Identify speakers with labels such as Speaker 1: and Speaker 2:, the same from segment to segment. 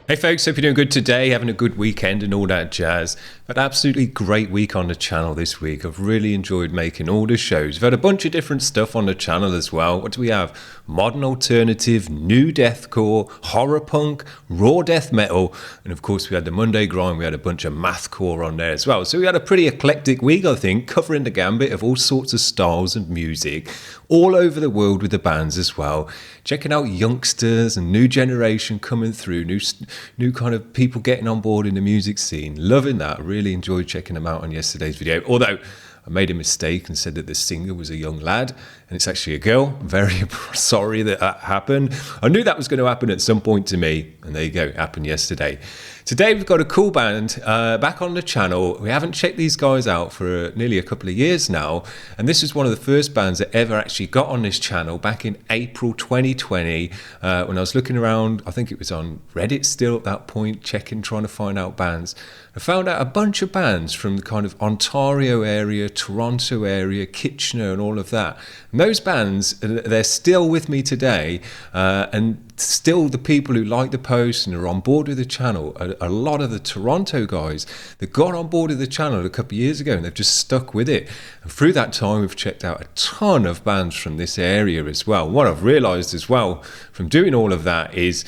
Speaker 1: Hey folks, hope you're doing good today, having a good weekend and all that jazz. But absolutely great week on the channel this week. I've really enjoyed making all the shows. We've had a bunch of different stuff on the channel as well. What do we have? Modern alternative, new deathcore, horror punk, raw death metal, and of course we had the Monday grind. We had a bunch of mathcore on there as well. So we had a pretty eclectic week, I think, covering the gambit of all sorts of styles and music all over the world with the bands as well. Checking out youngsters and new generation coming through, new kind of people getting on board in the music scene. Loving that. I really enjoyed checking them out on yesterday's video. Although I made a mistake and said that the singer was a young lad, and it's actually a girl. I'm very sorry that happened. I knew that was going to happen at some point to me, and there you go, it happened yesterday. Today we've got a cool band back on the channel. We haven't checked these guys out for nearly a couple of years now, and this is one of the first bands that ever actually got on this channel back in April 2020 when I was looking around. I think it was on Reddit still at that point, trying to find out bands. I found out a bunch of bands from the kind of Ontario area, Toronto area, Kitchener and all of that. And those bands, they're still with me today, and still the people who like the post and are on board with the channel. A lot of the Toronto guys that got on board with the channel a couple of years ago, and they've just stuck with it. And through that time, we've checked out a ton of bands from this area as well. What I've realised as well from doing all of that is,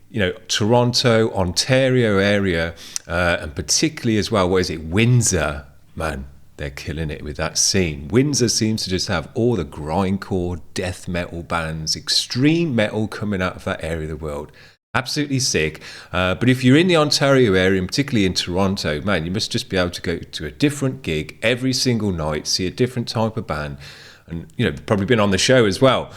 Speaker 1: you know, Toronto, Ontario area, and particularly as well, Windsor, man, they're killing it with that scene. Windsor seems to just have all the grindcore, death metal bands, extreme metal coming out of that area of the world. Absolutely sick. But if you're in the Ontario area, and particularly in Toronto, man, you must just be able to go to a different gig every single night, see a different type of band, and, you know, probably been on the show as well.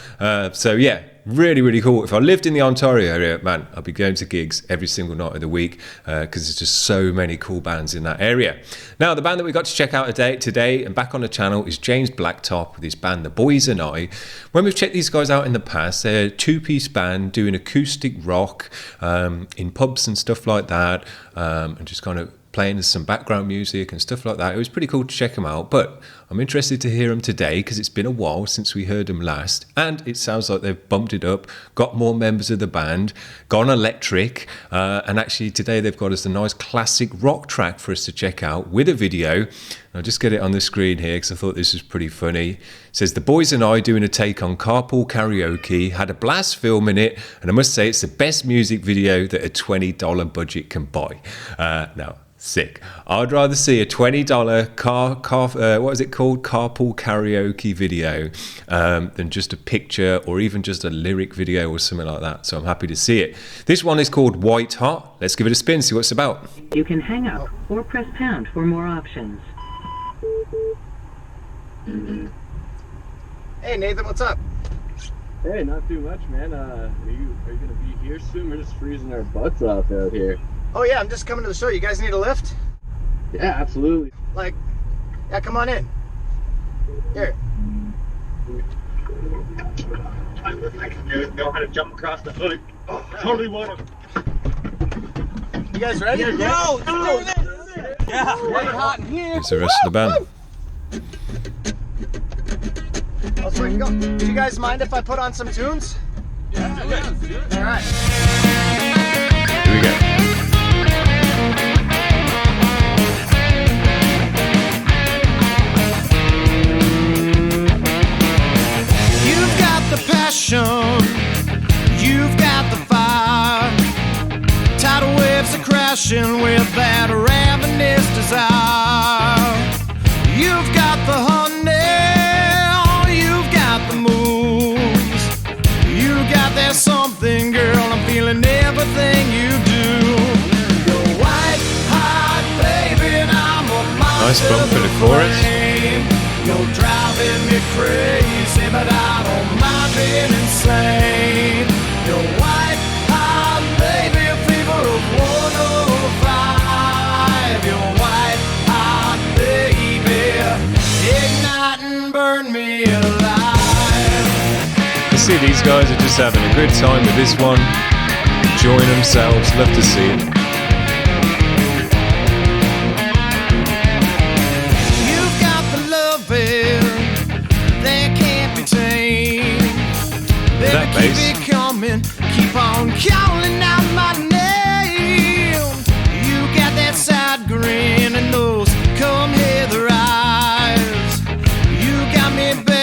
Speaker 1: So yeah, really, really cool. If I lived in the Ontario area, man, I'd be going to gigs every single night of the week because there's just so many cool bands in that area. Now, the band that we got to check out today and back on the channel is James Blacktop with his band The Boys and I. When we've checked these guys out in the past, they're a two-piece band doing acoustic rock in pubs and stuff like that, and just kind of playing some background music and stuff like that. It was pretty cool to check them out, but I'm interested to hear them today because it's been a while since we heard them last, and it sounds like they've bumped it up, got more members of the band, gone electric, and actually today they've got us a nice classic rock track for us to check out with a video. I'll just get it on the screen here because I thought this was pretty funny. It says, The Boys and I doing a take on Carpool Karaoke, had a blast filming it, and I must say it's the best music video that a $20 budget can buy. Now, sick. I'd rather see a $20 carpool karaoke video than just a picture or even just a lyric video or something like that. So I'm happy to see it. This one is called White Hot. Let's give it a spin, see what it's about.
Speaker 2: You can hang up or press pound for more options.
Speaker 3: Hey Nathan, what's up?
Speaker 4: Hey, not too much, man. Are you gonna be here soon? We're just freezing our butts off out here.
Speaker 3: Oh yeah, I'm just coming to the show. You guys need a lift?
Speaker 4: Yeah, absolutely.
Speaker 3: Like, yeah, come on in. Here.
Speaker 4: I know how to jump across the hood. Oh, totally want to.
Speaker 3: You guys ready?
Speaker 5: No, no. Yeah,
Speaker 3: White hot in here.
Speaker 1: Here's the rest of the band.
Speaker 3: Oh, so we can go. Do you guys mind if I put on some tunes?
Speaker 5: Yeah, let's do it.
Speaker 3: All right.
Speaker 1: Here we go.
Speaker 6: You've got the fire, tidal waves are crashing with that ravenous desire. You've got the honey, you've got the moves, you got that something, girl, I'm feeling everything you do. You're white hot, baby, and I'm a
Speaker 1: Nice bump for the chorus.
Speaker 6: You're driving me crazy, but I don't mind being insane. You're white hot, baby, a fever of 105. You're white hot, baby, ignite and burn me alive.
Speaker 1: You see these guys are just having a good time with this one, enjoying themselves. Love to see it. That bass.
Speaker 6: Keep on calling out my name.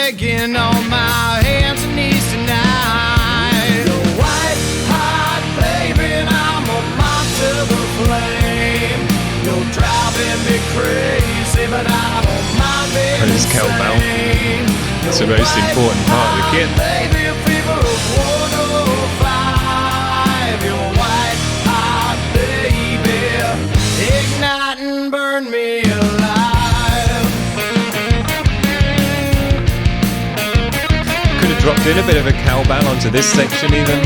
Speaker 6: begging on my hands and knees tonight. You're white hot, baby, and I'm a moth to the flame. You're driving me crazy, but I don't mind being
Speaker 1: And it's cowbell.
Speaker 6: insane.
Speaker 1: It's the most important part of the kit.
Speaker 6: Baby, fever of 105. You're white hot, baby, ignite and burn me alive.
Speaker 1: Could have dropped in a bit of a cowbell onto this section even.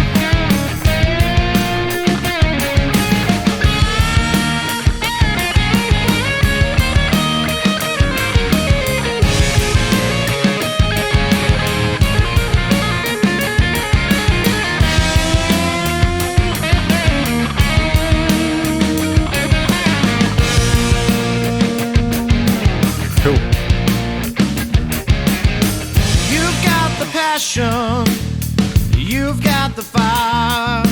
Speaker 1: Cool.
Speaker 6: You've got the passion, you've got the fire.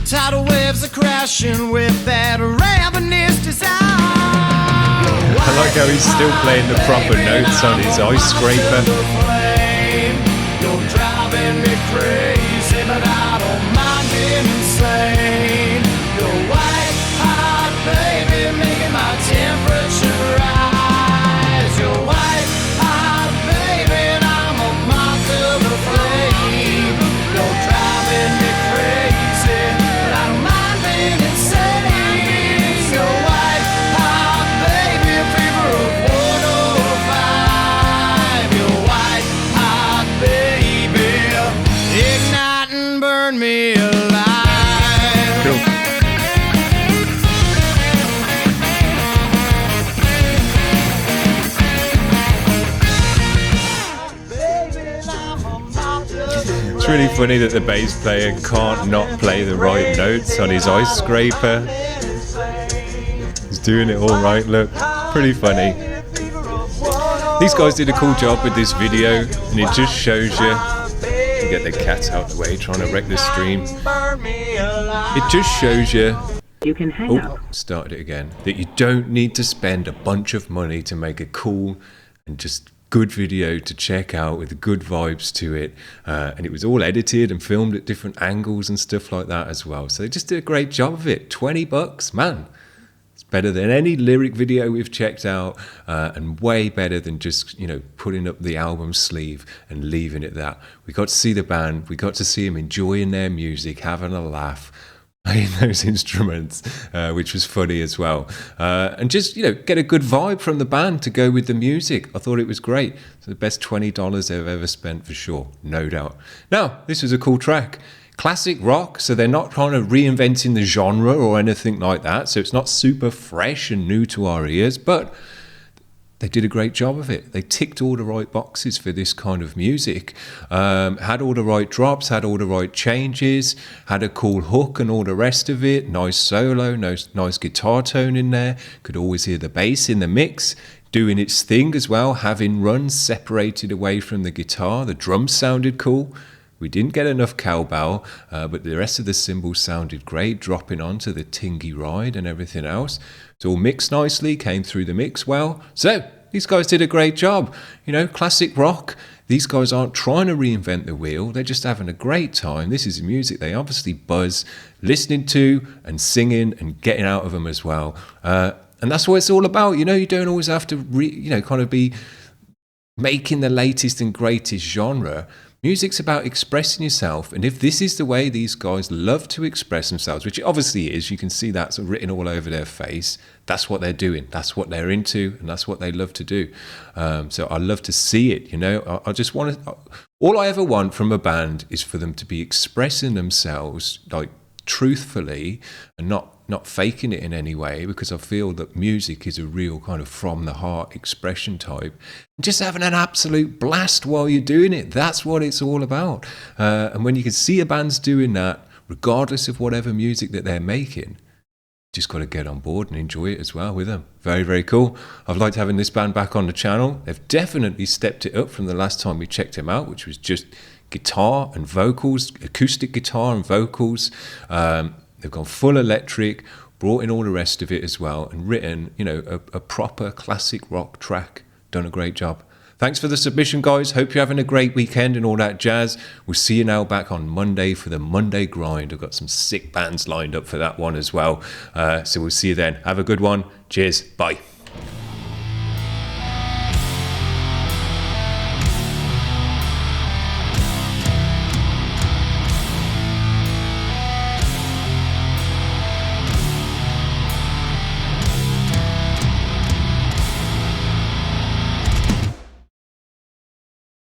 Speaker 6: Tidal waves are crashing with that ravenous desire.
Speaker 1: I like how he's still playing the proper notes on his ice scraper.
Speaker 6: You're driving me crazy, but I don't mind being insane. You're white hot, baby, making my temperature rise. You're white hot, baby, and I'm a moth to the flame. You're driving me crazy, but I don't mind being insane. You're white hot, baby, fever of 105. You're white hot, baby, ignite and burn me alive.
Speaker 1: Cool. It's really funny that the bass player can't not play the right notes on his ice scraper. He's doing it all right, look. Pretty funny. These guys did a cool job with this video, and it just shows you, to get the cat out the way, trying to wreck the stream. It just shows you,
Speaker 2: You can hang up.
Speaker 1: started it again, that you don't need to spend a bunch of money to make a cool and just good video to check out with good vibes to it. And it was all edited and filmed at different angles and stuff like that as well. So they just did a great job of it. $20, man. It's better than any lyric video we've checked out, and way better than just, putting up the album sleeve and leaving it that. We got to see the band, we got to see them enjoying their music, having a laugh, playing those instruments, which was funny as well. And just, get a good vibe from the band to go with the music. I thought it was great. It's the best $20 I've ever spent for sure, no doubt. Now, this was a cool track. Classic rock, so they're not kind of reinventing the genre or anything like that. So it's not super fresh and new to our ears, but they did a great job of it. They ticked all the right boxes for this kind of music. Had all the right drops, had all the right changes, had a cool hook and all the rest of it. Nice solo, nice guitar tone in there. Could always hear the bass in the mix doing its thing as well, having runs separated away from the guitar. The drums sounded cool. We didn't get enough cowbell, but the rest of the cymbals sounded great, dropping onto the tingy ride and everything else. It's all mixed nicely, came through the mix well. So these guys did a great job. Classic rock. These guys aren't trying to reinvent the wheel. They're just having a great time. This is music they obviously buzz listening to and singing and getting out of them as well. And that's what it's all about. You don't always have to, kind of be making the latest and greatest genre. Music's about expressing yourself, and if this is the way these guys love to express themselves, which it obviously is, you can see that's written all over their face, that's what they're doing, that's what they're into, and that's what they love to do. So I love to see it, I just want to, all I ever want from a band is for them to be expressing themselves, like, truthfully, and not faking it in any way, because I feel that music is a real kind of from the heart expression type. Just having an absolute blast while you're doing it. That's what it's all about. And when you can see a band's doing that, regardless of whatever music that they're making, just got to get on board and enjoy it as well with them. Very, very cool. I've liked having this band back on the channel. They've definitely stepped it up from the last time we checked them out, which was just guitar and vocals, acoustic guitar and vocals. They've gone full electric, brought in all the rest of it as well, and written, a proper classic rock track. Done a great job. Thanks for the submission, guys. Hope you're having a great weekend and all that jazz. We'll see you now back on Monday for the Monday grind. I've got some sick bands lined up for that one as well. So we'll see you then. Have a good one. Cheers. Bye.